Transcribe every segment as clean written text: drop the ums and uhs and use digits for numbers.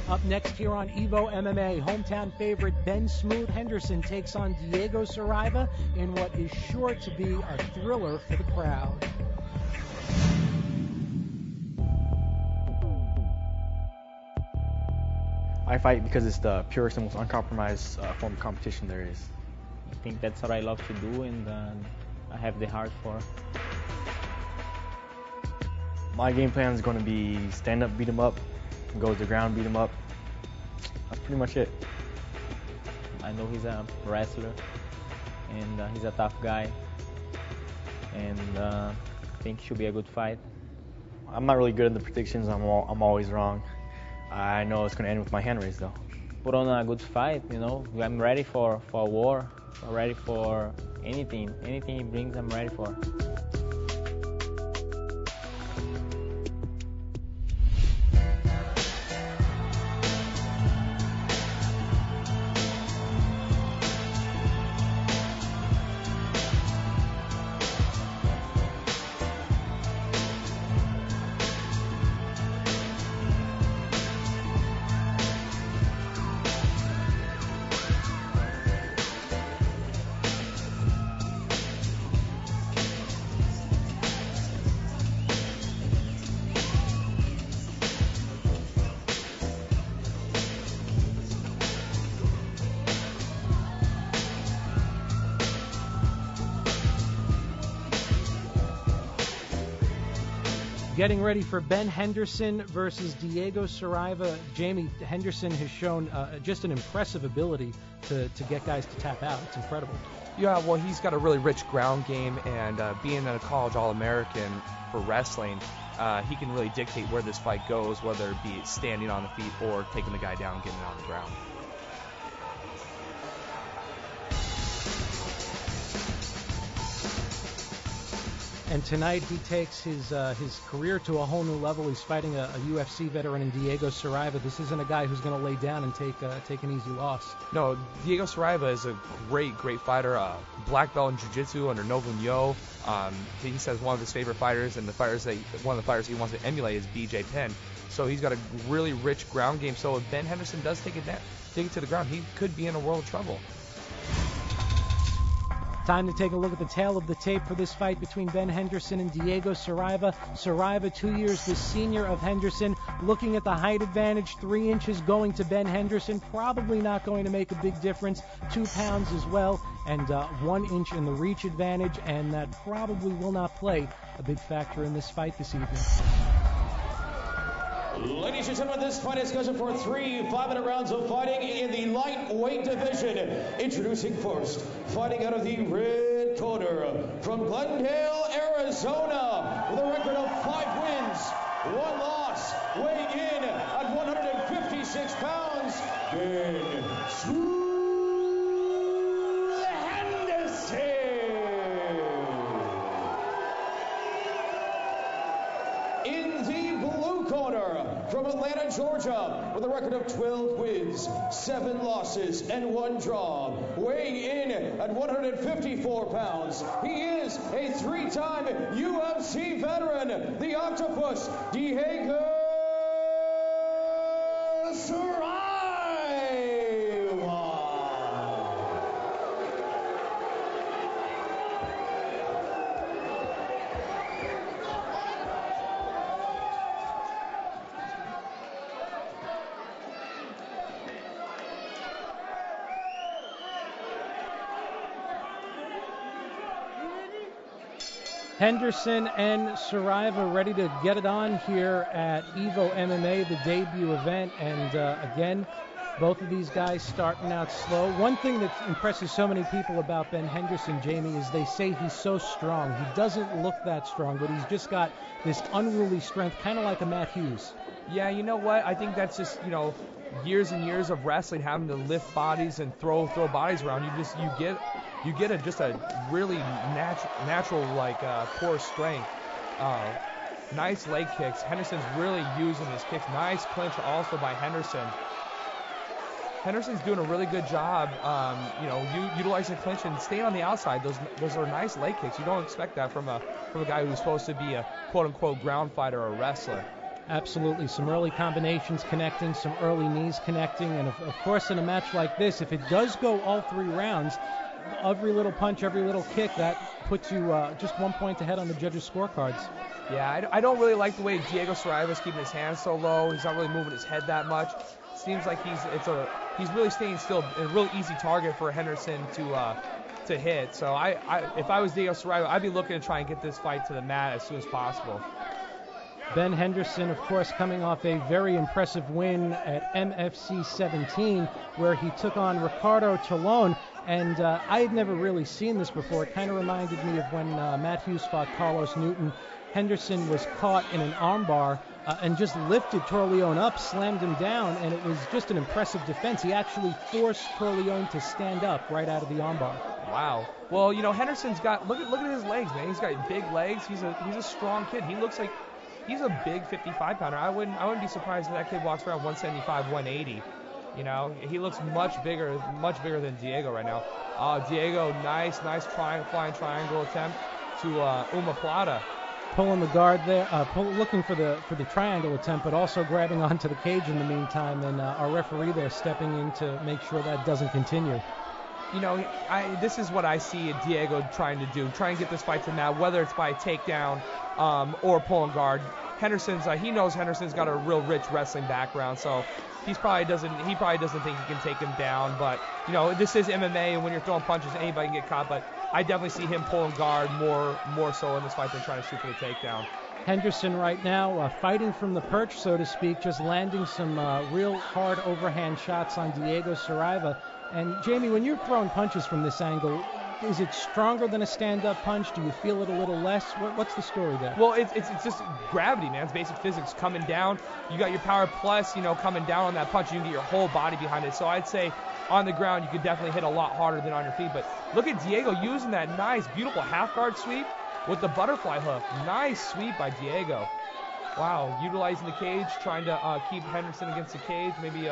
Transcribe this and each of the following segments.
Up next here on EVO MMA, hometown favorite Ben "Smooth" Henderson takes on Diego Saraiva in what is sure to be a thriller for the crowd. I fight because it's the purest and most uncompromised form of competition there is. I think that's what I love to do, and I have the heart for. My game plan is going to be stand up, beat him up, go to the ground, beat him up. That's pretty much it. I know he's a wrestler, and he's a tough guy, and I think it should be a good fight. I'm not really good at the predictions. I'm always wrong. I know it's going to end with my hand raised, though. Put on a good fight, you know. I'm ready for a war. I'm ready for anything. Anything he brings, I'm ready for. Getting ready for Ben Henderson versus Diego Saraiva. Jamie, Henderson has shown just an impressive ability to get guys to tap out. It's incredible. Yeah, well, he's got a really rich ground game, and being a college All-American for wrestling, he can really dictate where this fight goes, whether it be standing on the feet or taking the guy down and getting it on the ground. And tonight he takes his career to a whole new level. He's fighting a UFC veteran in Diego Saraiva. This isn't a guy who's going to lay down and take an easy loss. No, Diego Saraiva is a great fighter. Black belt in jiu-jitsu under Novum Yo. He says one of his favorite fighters, and one of the fighters he wants to emulate is BJ Penn. So he's got a really rich ground game. So if Ben Henderson does take it to the ground, he could be in a world of trouble. Time to take a look at the tail of the tape for this fight between Ben Henderson and Diego Saraiva. Saraiva, 2 years the senior of Henderson. Looking at the height advantage, 3 inches going to Ben Henderson. Probably not going to make a big difference. 2 pounds as well, and 1 inch in the reach advantage, and that probably will not play a big factor in this fight this evening. Ladies and gentlemen, this fight is scheduled for 3 5-minute rounds of fighting in the lightweight division. Introducing first, fighting out of the red corner, from Glendale, Arizona, with a record of 5 wins, 1 loss, weighing in at 156 pounds, Ben "Smooth" Henderson. In the blue corner, from Atlanta, Georgia, with a record of 12 wins, 7 losses, and 1 draw, weighing in at 154 pounds, he is a 3-time UFC veteran, the Octopus, Diego Saraiva. Henderson and Saraiva ready to get it on here at EVO MMA, the debut event. And again, both of these guys starting out slow. One thing that impresses so many people about Ben Henderson, Jamie, is they say he's so strong. He doesn't look that strong, but he's just got this unruly strength, kind of like a Matt Hughes. Yeah, you know what? I think that's just, years and years of wrestling, having to lift bodies and throw bodies around. You get just a really natural core strength. Nice leg kicks. Henderson's really using his kicks. Nice clinch also by Henderson. Henderson's doing a really good job, utilizing clinch and staying on the outside. Those are nice leg kicks. You don't expect that from a guy who's supposed to be a quote-unquote ground fighter or wrestler. Absolutely. Some early combinations connecting, some early knees connecting, and of course in a match like this, if it does go all 3 rounds, every little punch, every little kick, that puts you just 1 point ahead on the judges' scorecards. Yeah, I don't really like the way Diego Saraiva's keeping his hands so low. He's not really moving his head that much. Seems like he's really staying still, a real easy target for Henderson to hit. So if I was Diego Saraiva, I'd be looking to try and get this fight to the mat as soon as possible. Ben Henderson, of course, coming off a very impressive win at MFC 17, where he took on Ricardo Tolone. And I had never really seen this before. It kind of reminded me of when Matt Hughes fought Carlos Newton. Henderson was caught in an armbar and just lifted Torleone up, slammed him down, and it was just an impressive defense. He actually forced Torleone to stand up right out of the armbar. Wow. Well, Henderson's got look at his legs, man. He's got big legs. He's a strong kid. He looks like he's a big 55-pounder. I wouldn't be surprised if that kid walks around 175, 180. He looks much bigger than Diego right now. Diego, nice flying triangle attempt to Omoplata. Pulling the guard there, looking for the triangle attempt, but also grabbing onto the cage in the meantime, and our referee there stepping in to make sure that doesn't continue. This is what I see Diego trying to do, try and get this fight to the mat, whether it's by a takedown or pulling guard. He knows Henderson's got a real rich wrestling background, so he probably doesn't think he can take him down. But this is MMA, and when you're throwing punches, anybody can get caught. But I definitely see him pulling guard more so in this fight than trying to shoot for the takedown. Henderson right now fighting from the perch, so to speak, just landing some real hard overhand shots on Diego Saraiva. And Jamie, when you're throwing punches from this angle, is it stronger than a stand-up punch? Do you feel it a little less? What's the story there? Well, it's just gravity, man. It's basic physics coming down. You got your power plus, coming down on that punch. You can get your whole body behind it. So I'd say on the ground, you could definitely hit a lot harder than on your feet. But look at Diego using that nice, beautiful half-guard sweep with the butterfly hook. Nice sweep by Diego. Wow, utilizing the cage, trying to keep Henderson against the cage. Maybe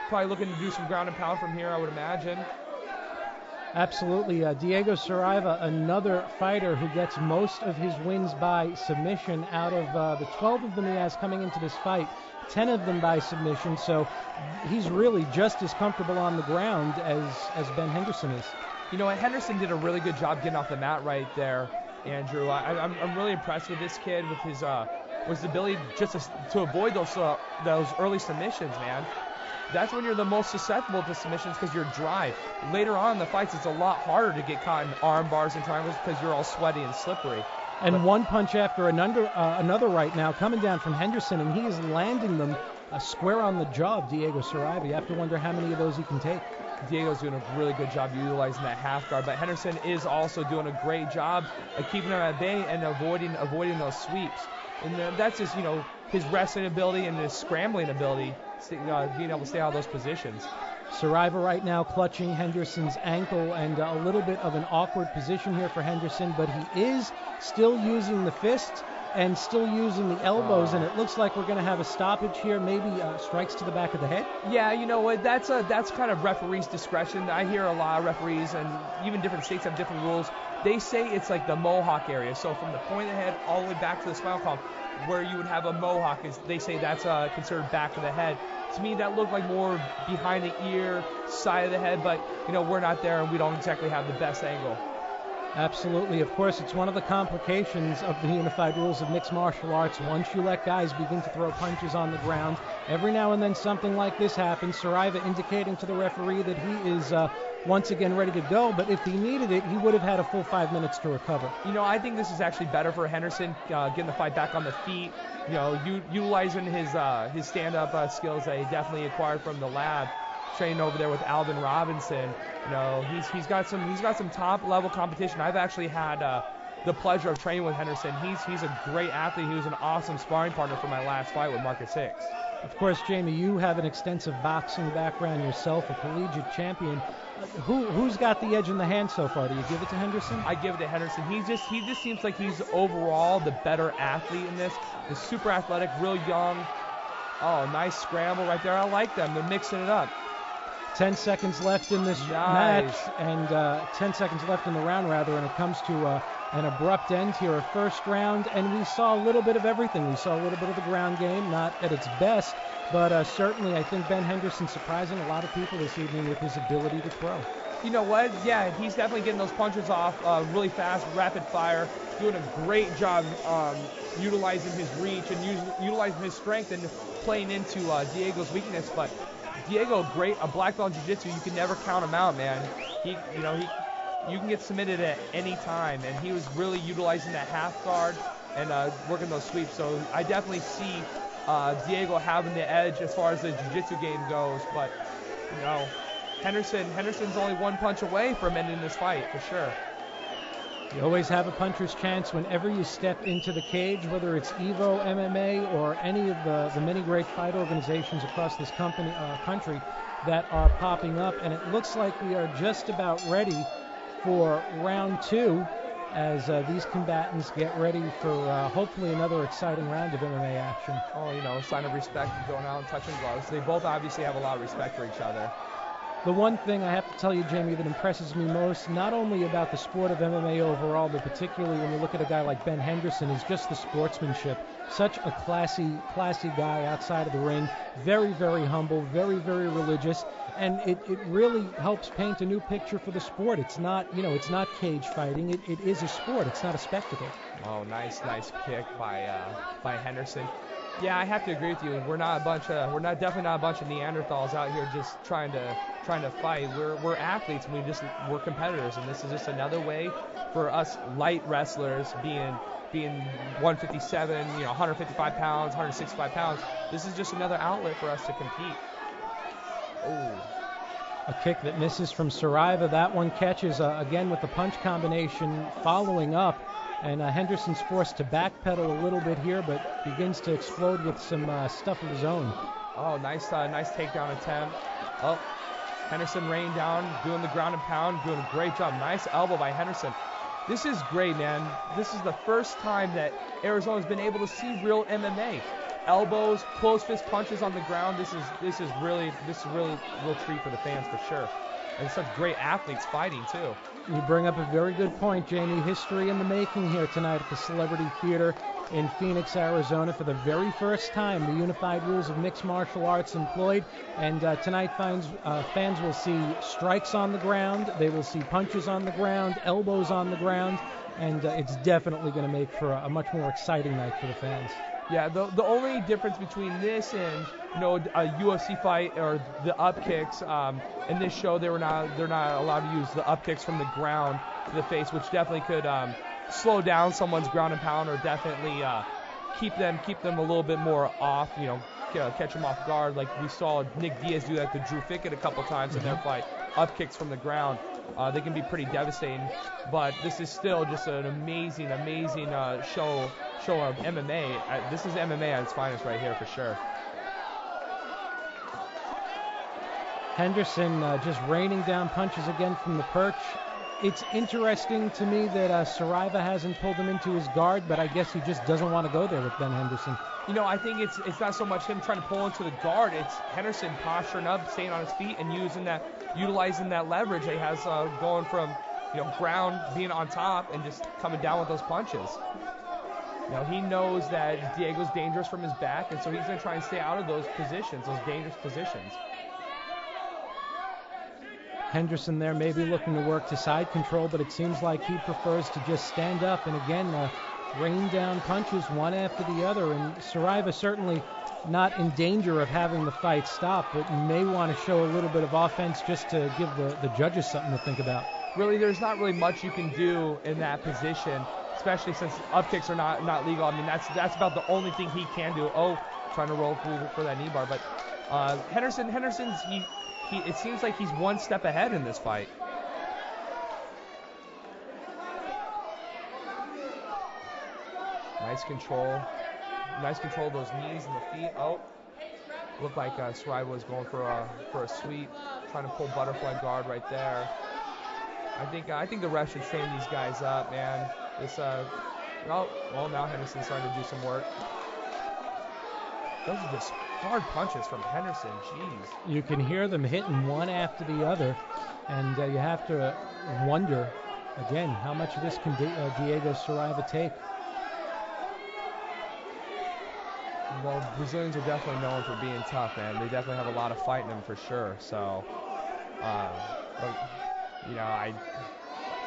probably looking to do some ground and pound from here, I would imagine. Absolutely. Diego Saraiva, another fighter who gets most of his wins by submission. Out of the 12 of them he has coming into this fight, 10 of them by submission. So he's really just as comfortable on the ground as Ben Henderson is. Henderson did a really good job getting off the mat right there, Andrew. I'm really impressed with this kid, with his ability just to avoid those early submissions, man. That's when you're the most susceptible to submissions, because you're dry. Later on in the fights, it's a lot harder to get caught in arm bars and triangles because you're all sweaty and slippery. And one punch after another right now coming down from Henderson, and he is landing them square on the jaw of Diego Saraiva. You have to wonder how many of those he can take. Diego's doing a really good job utilizing that half guard, but Henderson is also doing a great job of keeping him at bay and avoiding those sweeps. And that's just, his wrestling ability and his scrambling ability, being able to stay out of those positions. Saraiva right now clutching Henderson's ankle, and a little bit of an awkward position here for Henderson, but he is still using the fist and still using the elbows, and it looks like we're going to have a stoppage here, maybe strikes to the back of the head. Yeah, you know what, that's kind of referees' discretion. I hear a lot of referees, and even different states have different rules. They say it's like the mohawk area, so from the point of the head all the way back to the spinal column, where you would have a mohawk, they say that's considered back of the head. To me, that looked like more behind the ear, side of the head, but we're not there, and we don't exactly have the best angle. Absolutely. Of course, it's one of the complications of the unified rules of mixed martial arts. Once you let guys begin to throw punches on the ground, every now and then something like this happens. Saraiva indicating to the referee that he is once again ready to go, but if he needed it, he would have had a full 5 minutes to recover. I think this is actually better for Henderson, getting the fight back on the feet, utilizing his stand-up skills that he definitely acquired from the lab, training over there with Alvin Robinson. He's got some top level competition. I've actually had the pleasure of training with Henderson. He's a great athlete. He was an awesome sparring partner for my last fight with Marcus Hicks. Of course, Jamie, you have an extensive boxing background yourself, a collegiate champion. Who's got the edge in the hand so far? Do you give it to Henderson? I give it to Henderson. He just seems like he's overall the better athlete in this. He's super athletic, real young. Oh, nice scramble right there. I like them. They're mixing it up. 10 seconds left in this match, and 10 seconds left in the round, rather, and it comes to an abrupt end here, a first round, and we saw a little bit of everything. We saw a little bit of the ground game, not at its best, but certainly I think Ben Henderson surprising a lot of people this evening with his ability to throw. You know what? Yeah, he's definitely getting those punches off really fast, rapid fire, doing a great job utilizing his reach and utilizing his strength and playing into Diego's weakness. But Diego, a black belt in jiu-jitsu, you can never count him out, man. You can get submitted at any time, and he was really utilizing that half guard and working those sweeps. So I definitely see Diego having the edge as far as the jiu-jitsu game goes. But Henderson's only one punch away from ending this fight for sure. You always have a puncher's chance whenever you step into the cage, whether it's EVO MMA or any of the many great fight organizations across this country that are popping up. And it looks like we are just about ready for round 2 as these combatants get ready for hopefully another exciting round of MMA action. Oh, sign of respect going out and touching gloves. They both obviously have a lot of respect for each other. The one thing I have to tell you, Jamie, that impresses me most, not only about the sport of MMA overall, but particularly when you look at a guy like Ben Henderson, is just the sportsmanship. Such a classy guy outside of the ring. Very, very humble, very, very religious. And it really helps paint a new picture for the sport. It's not, it's not cage fighting. It is a sport. It's not a spectacle. Oh, nice kick by Henderson. Yeah, I have to agree with you. We're definitely not a bunch of Neanderthals out here just trying to fight. We're athletes and we're competitors, and this is just another way for us light wrestlers being 157, 155 pounds, 165 pounds. This is just another outlet for us to compete. Oh. A kick that misses from Saraiva. That one catches again with the punch combination following up. And Henderson's forced to backpedal a little bit here, but begins to explode with some stuff of his own. Oh, nice takedown attempt. Oh, Henderson raining down, doing the ground and pound, doing a great job. Nice elbow by Henderson. This is great, man. This is the first time that Arizona's been able to see real MMA. Elbows, close fist punches on the ground. This is really a real treat for the fans for sure. And such great athletes fighting too. You bring up a very good point, Jamie. History in the making here tonight at the Celebrity Theater in Phoenix, Arizona. For the very first time, the unified rules of mixed martial arts employed. And tonight fans will see strikes on the ground. They will see punches on the ground, elbows on the ground. And it's definitely going to make for a much more exciting night for the fans. Yeah, the only difference between this and a UFC fight or the up kicks in this show, they're not allowed to use the up kicks from the ground to the face, which definitely could slow down someone's ground and pound or definitely keep them a little bit more off. Catch them off guard, like we saw Nick Diaz do that to Drew Fickett a couple times in their fight. Up kicks from the ground, they can be pretty devastating. But this is still just an amazing show of MMA. This is MMA at its finest right here for sure. Henderson just raining down punches again from the perch. It's interesting to me that Saraiva hasn't pulled him into his guard, but I guess he just doesn't want to go there with Ben Henderson. I think it's not so much him trying to pull into the guard. It's Henderson posturing up, staying on his feet, and utilizing that leverage he has going from ground, being on top, and just coming down with those punches. He knows that Diego's dangerous from his back, and so he's going to try and stay out of those positions, those dangerous positions. Henderson there maybe looking to work to side control, but it seems like he prefers to just stand up and again rain down punches one after the other. And Saraiva certainly not in danger of having the fight stop, but may want to show a little bit of offense just to give the judges something to think about. Really, there's not really much you can do in that position, especially since up kicks are not legal. I mean, that's about the only thing he can do. Oh, trying to roll through for that knee bar, but Henderson's it seems like he's one step ahead in this fight. Nice control of those knees and the feet. Oh, looked like Saraiva was going for a sweep, trying to pull butterfly guard right there. I think the ref should stand these guys up, man. Now Henderson's starting to do some work. Those are just hard punches from Henderson. Jeez. You can hear them hitting one after the other, and you have to wonder Again, how much of this can Diego Saraiva take? Well, Brazilians are definitely known for being tough, man. They definitely have a lot of fight in them for sure. So,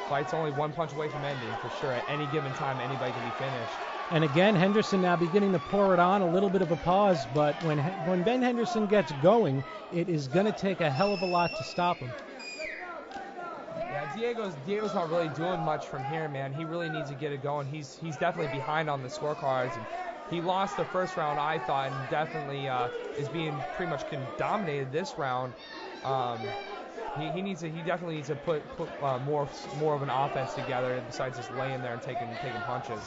fight's only one punch away from ending for sure. At any given time, anybody can be finished. And again, Henderson now beginning to pour it on, a little bit of a pause, but when Ben Henderson gets going, it is going to take a hell of a lot to stop him. Yeah, Diego's not really doing much from here, man. He really needs to get it going. He's definitely behind on the scorecards. And he lost the first round, I thought, and definitely is being pretty much dominated this round. He definitely needs to put more of an offense together besides just laying there and taking punches.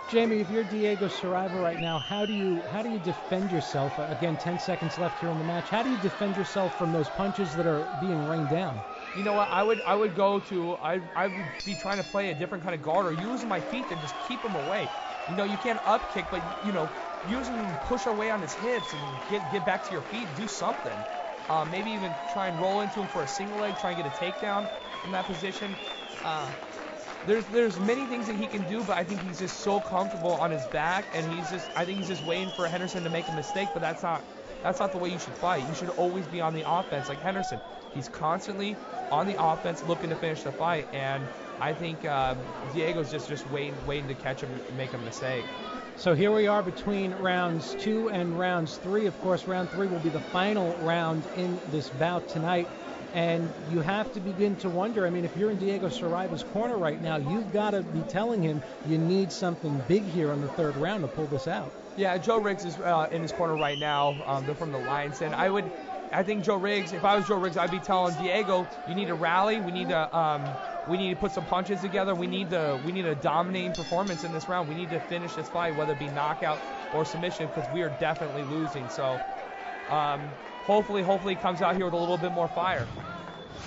Jamie, if you're Diego Saraiva right now, how do you defend yourself? Again, 10 seconds left here in the match. How do you defend yourself from those punches that are being rained down? You know what? I would be trying to play a different kind of guard or using my feet to just keep him away. You know, you can't up kick, but using him to push away on his hips and get back to your feet, do something. Maybe even try and roll into him for a single leg, try and get a takedown from that position. There's many things that he can do, but I think he's just so comfortable on his back, and I think he's just waiting for Henderson to make a mistake, but that's not the way you should fight. You should always be on the offense like Henderson. He's constantly on the offense looking to finish the fight, and I think Diego's just waiting to catch him and make a mistake. So here we are between rounds 2 and rounds 3. Of course, round 3 will be the final round in this bout tonight. And you have to begin to wonder, I mean, if you're in Diego Saraiva's corner right now, you've got to be telling him you need something big here in the third round to pull this out. Yeah, Joe Riggs is in his corner right now. They're from the Lions Den. I think Joe Riggs, if I was Joe Riggs, I'd be telling Diego, you need to rally. We need to put some punches together. We need a dominating performance in this round. We need to finish this fight, whether it be knockout or submission, because we are definitely losing. So hopefully he comes out here with a little bit more fire.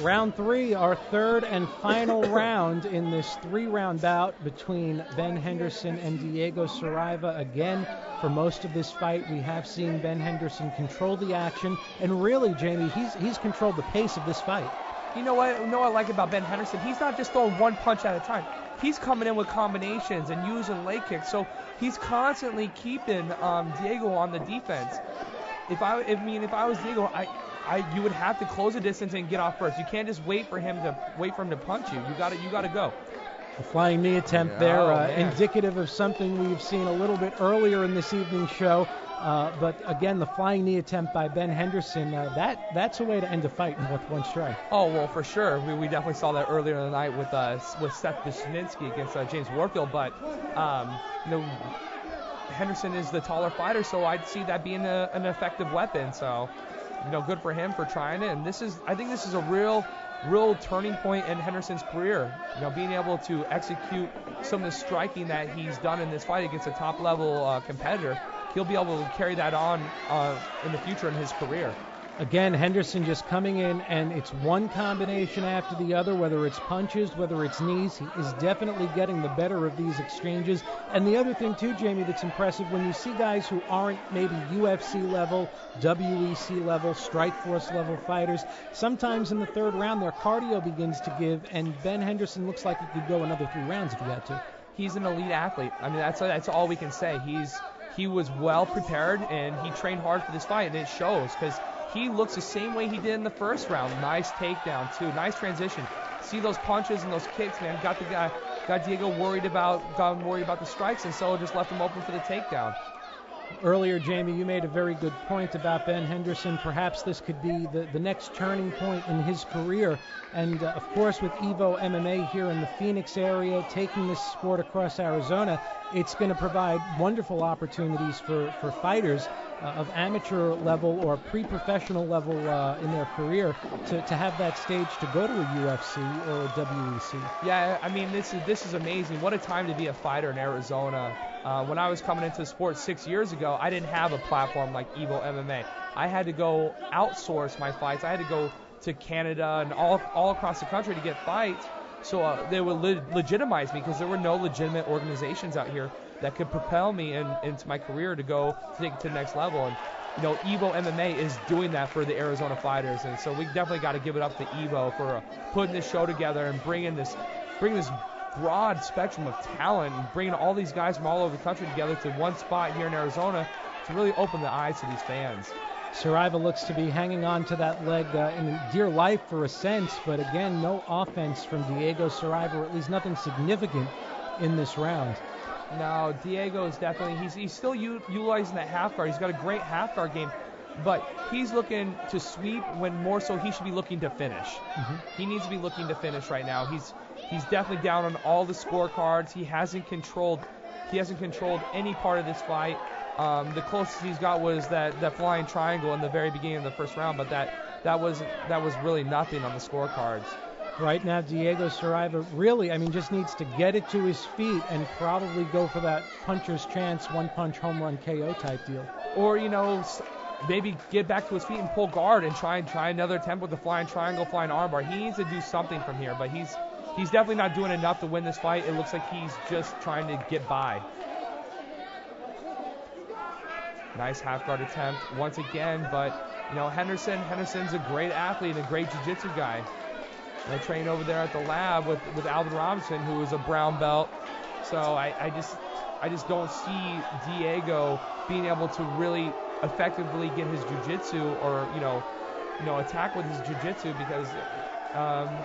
Round 3, our third and final round in this 3-round bout between Ben Henderson and Diego Saraiva. Again, for most of this fight, we have seen Ben Henderson control the action, and really, Jamie, he's controlled the pace of this fight. You know what I like about Ben Henderson? He's not just throwing one punch at a time. He's coming in with combinations and using leg kicks, so he's constantly keeping Diego on the defense. If I was Diego, you would have to close the distance and get off first. You can't just wait for him to punch you. You got to go. A flying knee attempt there, indicative of something we've seen a little bit earlier in this evening's show. But again, the flying knee attempt by Ben Henderson, that's a way to end a fight with one strike. Oh, well, for sure. We definitely saw that earlier in the night with Seth Bishinsky against James Warfield. But Henderson is the taller fighter, so I'd see that being an effective weapon. So, good for him for trying it. And I think this is a real turning point in Henderson's career. Being able to execute some of the striking that he's done in this fight against a top-level competitor. He'll be able to carry that on in the future in his career. Again, Henderson just coming in, and it's one combination after the other, whether it's punches, whether it's knees. He is definitely getting the better of these exchanges. And the other thing, too, Jamie, that's impressive, when you see guys who aren't maybe UFC level, WEC level, Strikeforce level fighters, sometimes in the third round their cardio begins to give, and Ben Henderson looks like he could go another 3 rounds if he had to. He's an elite athlete. I mean, that's all we can say. He was well prepared, and he trained hard for this fight, and it shows because he looks the same way he did in the first round. Nice takedown, too. Nice transition. See those punches and those kicks, man. Got Diego worried about the strikes, and so just left him open for the takedown. Earlier, Jamie, you made a very good point about Ben Henderson. Perhaps this could be the next turning point in his career. And, of course, with EVO MMA here in the Phoenix area, taking this sport across Arizona, it's going to provide wonderful opportunities for fighters of amateur level or pre-professional level in their career to have that stage to go to a UFC or a WEC. Yeah, I mean, this is amazing. What a time to be a fighter in Arizona. When I was coming into the sport 6 years ago, I didn't have a platform like EVO MMA. I had to go outsource my fights. I had to go to Canada and all across the country to get fights. So they would legitimize me because there were no legitimate organizations out here that could propel me into my career to take it to the next level. And EVO MMA is doing that for the Arizona fighters, and so we definitely got to give it up to EVO for putting this show together and bringing this broad spectrum of talent and bringing all these guys from all over the country together to one spot here in Arizona to really open the eyes to these fans. Saraiva looks to be hanging on to that leg in dear life for a sense, but again, no offense from Diego Saraiva, or at least nothing significant in this round. No, Diego is definitely, he's still utilizing that half guard. He's got a great half guard game, but he's looking to sweep when more so he should be looking to finish. He needs to be looking to finish right now. He's definitely down on all the scorecards. He hasn't controlled any part of this fight. The closest he's got was that flying triangle in the very beginning of the first round, but that was really nothing on the scorecards. Right now, Diego Saraiva really, just needs to get it to his feet and probably go for that puncher's chance, one-punch home run KO type deal. Or, maybe get back to his feet and pull guard and try another attempt with the flying triangle, flying armbar. He needs to do something from here, but he's definitely not doing enough to win this fight. It looks like he's just trying to get by. Nice half guard attempt once again, but Henderson's a great athlete and a great jiu-jitsu guy. They train over there at the lab with Alvin Robinson, who is a brown belt. So I just don't see Diego being able to really effectively get his jiu-jitsu or attack with his jiu-jitsu because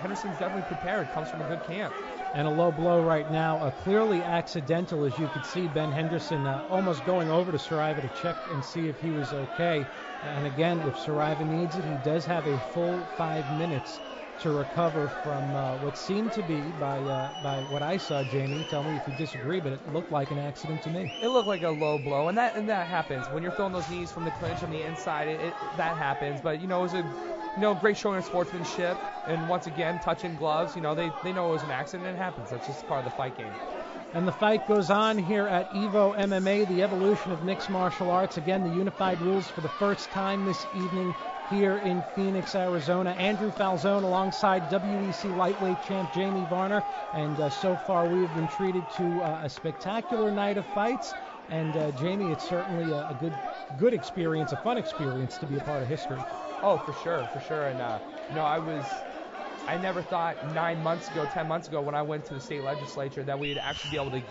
Henderson's definitely prepared, comes from a good camp. And a low blow right now, clearly accidental, as you could see Ben Henderson almost going over to Saraiva to check and see if he was okay. And again, if Saraiva needs it, he does have a full 5 minutes to recover from what seemed to be, by what I saw, Jamie, tell me if you disagree, but it looked like an accident to me. It looked like a low blow, and that happens. When you're throwing those knees from the clinch on the inside, that happens. But, it was a great showing of sportsmanship, and once again, touching gloves. They know it was an accident, and it happens. That's just part of the fight game. And the fight goes on here at EVO MMA, the evolution of mixed martial arts. Again, the unified rules for the first time this evening here in Phoenix, Arizona. Andrew Falzon alongside WEC lightweight champ Jamie Varner. And so far we have been treated to a spectacular night of fights. And Jamie, it's certainly a good experience, a fun experience to be a part of history. Oh, for sure. And, I never thought 9 months ago, 10 months ago when I went to the state legislature that we'd actually be able to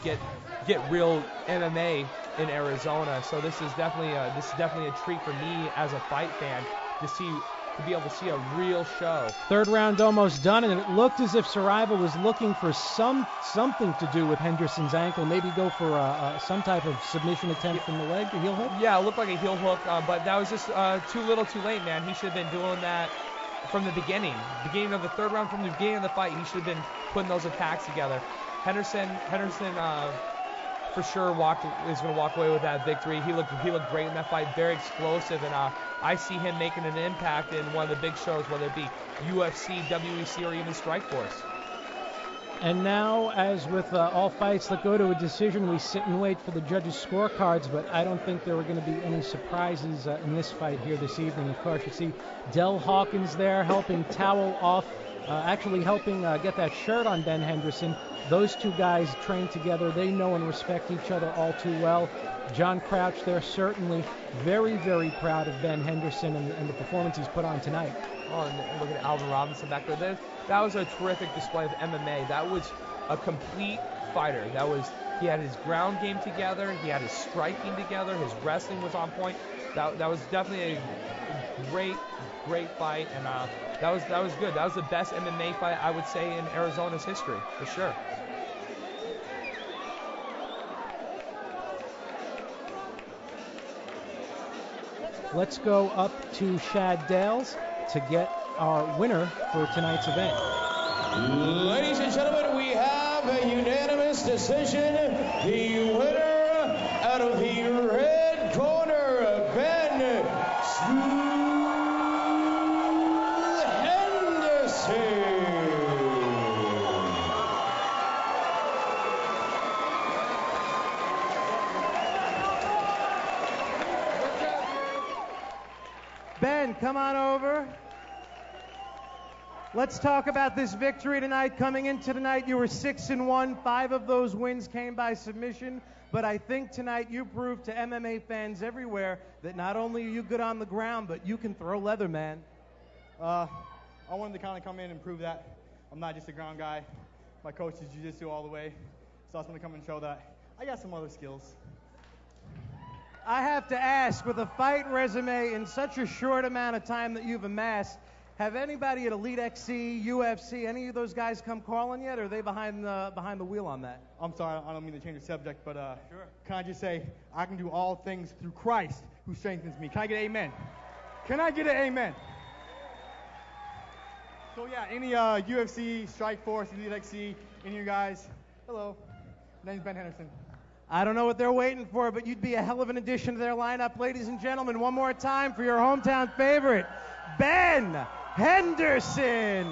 get real MMA in Arizona. So this is definitely a treat for me as a fight fan to be able to see a real show. Third round almost done, and it looked as if Saraiva was looking for something to do with Henderson's ankle, maybe go for some type of submission attempt from the leg, a heel hook? Yeah, it looked like a heel hook, but that was just too little too late, man. He should have been doing that from the beginning of the third round, from the beginning of the fight. He should have been putting those attacks together. Henderson for sure is going to walk away with that victory. He looked great in that fight, very explosive, and I see him making an impact in one of the big shows, whether it be UFC, WEC, or even Strikeforce. And now, as with all fights that go to a decision, we sit and wait for the judges' scorecards, but I don't think there are going to be any surprises in this fight here this evening. Of course, you see Del Hawkins there helping towel off, actually helping get that shirt on Ben Henderson. Those two guys train together. They know and respect each other all too well. John Crouch there certainly very, very proud of Ben Henderson and the performance he's put on tonight. Oh, and look at Alvin Robinson back there. That was a terrific display of MMA. That was a complete fighter. He had his ground game together. He had his striking together. His wrestling was on point. That was definitely a great fight, and that was good. That was the best MMA fight, I would say, in Arizona's history, for sure. Let's go up to Shad Dales to get our winner for tonight's event. Ladies and gentlemen, we have a unanimous decision. The winner out of the red corner, Ben Henderson. Ben, come on over. Let's talk about this victory tonight. Coming into tonight, you were 6-1. 5 of those wins came by submission. But I think tonight you proved to MMA fans everywhere that not only are you good on the ground, but you can throw leather, man. I wanted to kind of come in and prove that I'm not just a ground guy. My coach is jiu-jitsu all the way. So I just want to come and show that I got some other skills. I have to ask, with a fight resume in such a short amount of time that you've amassed, have anybody at Elite XC, UFC, any of those guys come calling yet, or are they behind the wheel on that? I'm sorry, I don't mean to change the subject, but can I just say I can do all things through Christ who strengthens me. Can I get an amen? Can I get an amen? So yeah, any UFC, Strikeforce, Elite XC, any of you guys, hello. My name's Ben Henderson. I don't know what they're waiting for, but you'd be a hell of an addition to their lineup. Ladies and gentlemen, one more time for your hometown favorite, Ben Henderson.